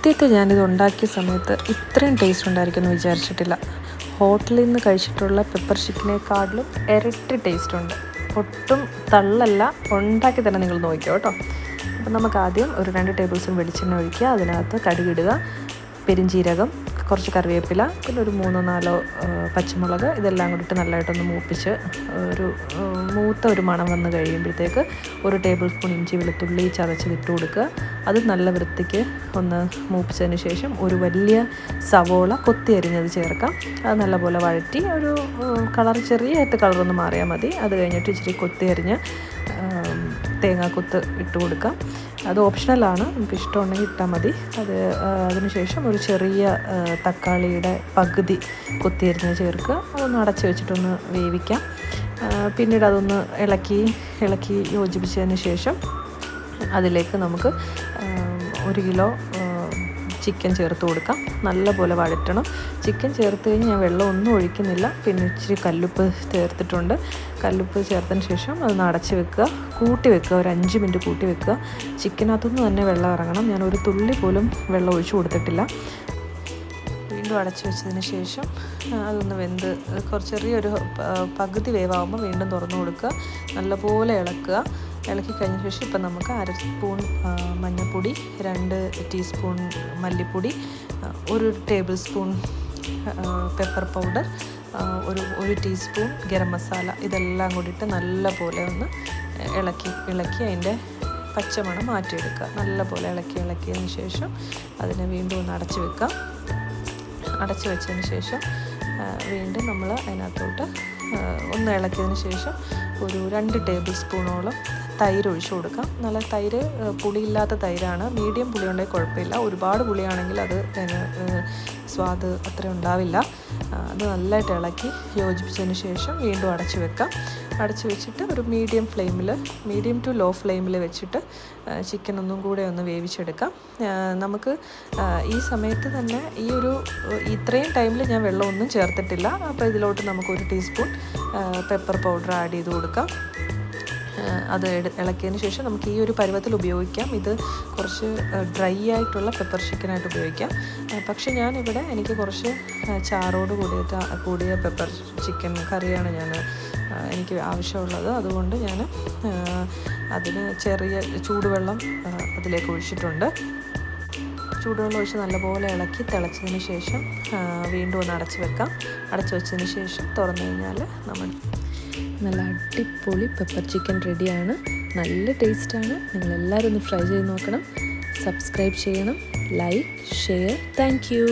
സത്യത്തിൽ ഞാനിത് ഉണ്ടാക്കിയ സമയത്ത് ഇത്രയും ടേസ്റ്റ് ഉണ്ടായിരിക്കുമെന്ന് വിചാരിച്ചിട്ടില്ല. ഹോട്ടലിൽ നിന്ന് കഴിച്ചിട്ടുള്ള പെപ്പർ ചിക്കനേക്കാളിലും ഇരട്ടി ടേസ്റ്റ് ഉണ്ട്. ഒട്ടും തള്ളല്ല. ഉണ്ടാക്കി തന്നെ നിങ്ങൾ നോക്കിയോ കേട്ടോ. അപ്പം നമുക്ക് ആദ്യം ഒരു 2 ടേബിൾ സ്പൂൺ വെളിച്ചെണ്ണ ഒഴിക്കുക. അതിനകത്ത് കടുകിടുക, പെരുംജീരകം, കുറച്ച് കറിവേപ്പില, പിന്നെ ഒരു 3-4 പച്ചമുളക്, ഇതെല്ലാം കൂടിയിട്ട് നല്ലതായിട്ടൊന്ന് മൂപ്പിച്ച് മൂത്ത ഒരു മണം വന്ന് കഴിയുമ്പോഴത്തേക്ക് 1 ടേബിൾ സ്പൂൺ ഇഞ്ചി വെളുത്തുള്ളി ചതച്ചതിട്ട് കൊടുക്കുക. അത് നല്ല വൃത്തിക്ക് ഒന്ന് മൂപ്പിച്ചതിന് ശേഷം ഒരു വലിയ സവോള കൊത്തി അരിഞ്ഞത് ചേർക്കാം. അത് നല്ലപോലെ വഴറ്റി ഒരു ചെറിയായിട്ട് കളറൊന്ന് മാറിയാൽ മതി. അത് കഴിഞ്ഞിട്ട് ഇച്ചിരി കൊത്തി അരിഞ്ഞ് തേങ്ങാക്കൊത്ത് ഇട്ട് കൊടുക്കാം. അത് ഓപ്ഷണലാണ്, നമുക്ക് ഇഷ്ടമുണ്ടെങ്കിൽ ഇട്ടാൽ മതി. അതിനുശേഷം ഒരു ചെറിയ തക്കാളിയുടെ പകുതി കൊത്തിയരിഞ്ഞ് ചേർക്കുക. അതൊന്ന് അടച്ച് വെച്ചിട്ടൊന്ന് വേവിക്കാം. പിന്നീട് അതൊന്ന് ഇളക്കി യോജിപ്പിച്ചതിന് ശേഷം അതിലേക്ക് നമുക്ക് 1 കിലോ ചിക്കൻ ചേർത്ത് കൊടുക്കാം. നല്ലപോലെ വഴറ്റണം. ചിക്കൻ ചേർത്ത് കഴിഞ്ഞ് ഞാൻ വെള്ളമൊന്നും ഒഴിക്കുന്നില്ല. പിന്നെ ഇച്ചിരി കല്ലുപ്പ് ചേർത്തിട്ടുണ്ട്. കല്ലുപ്പ് ചേർത്തതിന് ശേഷം അതൊന്ന് അടച്ച് വെക്കുക, കൂട്ടി വെക്കുക. ഒരു 5 മിനിറ്റ് കൂട്ടി വെക്കുക. ചിക്കനകത്തുനിന്ന് തന്നെ വെള്ളം ഇറങ്ങണം. ഞാൻ ഒരു തുള്ളി പോലും വെള്ളം ഒഴിച്ചു കൊടുത്തിട്ടില്ല. വീണ്ടും അടച്ചു വെച്ചതിന് ശേഷം അതൊന്ന് വെന്ത് ചെറിയൊരു പകുതി വേവാകുമ്പോൾ വീണ്ടും തുറന്നു കൊടുക്കുക. നല്ലപോലെ ഇളക്കുക. ഇളക്കി കഴിഞ്ഞ ശേഷം ഇപ്പം നമുക്ക് 1/2 സ്പൂൺ മഞ്ഞൾപ്പൊടി, 2 ടീസ്പൂൺ മല്ലിപ്പൊടി, 1 ടേബിൾ സ്പൂൺ പെപ്പർ പൗഡർ, ഒരു ടീസ്പൂൺ ഗരം മസാല, ഇതെല്ലാം കൂടിയിട്ട് നല്ലപോലെ ഒന്ന് ഇളക്കി അതിൻ്റെ പച്ചമണം മാറ്റിയെടുക്കുക. നല്ലപോലെ ഇളക്കിയതിന് ശേഷം അതിനെ വീണ്ടും ഒന്ന് അടച്ച് വെക്കാം. അടച്ച് വെച്ചതിന് ശേഷം വീണ്ടും നമ്മൾ അതിനകത്തോട്ട് ഒന്ന് ഇളക്കിയതിന് ശേഷം ഒരു 2 ടേബിൾ സ്പൂണോളം തൈര് ഒഴിച്ചു കൊടുക്കാം. നല്ല തൈര്, പുളിയില്ലാത്ത തൈരാണ്. മീഡിയം പുളി ഉണ്ടെങ്കിൽ കുഴപ്പമില്ല. ഒരുപാട് പുളിയാണെങ്കിൽ അത് സ്വാദ് അത്ര ഉണ്ടാവില്ല. അത് നല്ലതായിട്ട് ഇളക്കി യോജിപ്പിച്ചതിന് ശേഷം വീണ്ടും അടച്ച് വെക്കാം. അടച്ച് വെച്ചിട്ട് ഒരു മീഡിയം ടു ലോ ഫ്ലെയിമിൽ വെച്ചിട്ട് ചിക്കൻ ഒന്നും കൂടെ ഒന്ന് വേവിച്ചെടുക്കാം. നമുക്ക് ഈ സമയത്ത് തന്നെ ഇത്രയും ടൈമിൽ ഞാൻ വെള്ളമൊന്നും ചേർത്തിട്ടില്ല. അപ്പോൾ ഇതിലോട്ട് നമുക്ക് 1 ടീസ്പൂൺ പെപ്പർ പൗഡർ ആഡ് ചെയ്ത് കൊടുക്കാം. അത് ഇളക്കിയതിന് ശേഷം നമുക്ക് ഈ ഒരു പരുവത്തിൽ ഉപയോഗിക്കാം. ഇത് കുറച്ച് ഡ്രൈ ആയിട്ടുള്ള പെപ്പർ ചിക്കനായിട്ട് ഉപയോഗിക്കാം. പക്ഷേ ഞാനിവിടെ എനിക്ക് കുറച്ച് ചാറോട് കൂടിയ പെപ്പർ ചിക്കൻ കറിയാണ് എനിക്ക് ആവശ്യമുള്ളത്. അതുകൊണ്ട് ഞാൻ അതിന് ചെറിയ ചൂടുവെള്ളം അതിലേക്ക് ഒഴിച്ചിട്ടുണ്ട്. ചൂടുവെള്ളം ഒഴിച്ച് നല്ലപോലെ ഇളക്കി തിളച്ചതിന് ശേഷം വീണ്ടും ഒന്ന് അടച്ച് വെക്കാം. അടച്ച് വെച്ചതിന് ശേഷം തുറന്നു കഴിഞ്ഞാൽ നല്ല അടിപൊളി പെപ്പർ ചിക്കൻ റെഡിയാണ്. നല്ല ടേസ്റ്റാണ്. നിങ്ങളെല്ലാവരും ഒന്ന് ട്രൈ ചെയ്ത് നോക്കണം. സബ്സ്ക്രൈബ് ചെയ്യണം. Like, share. Thank you.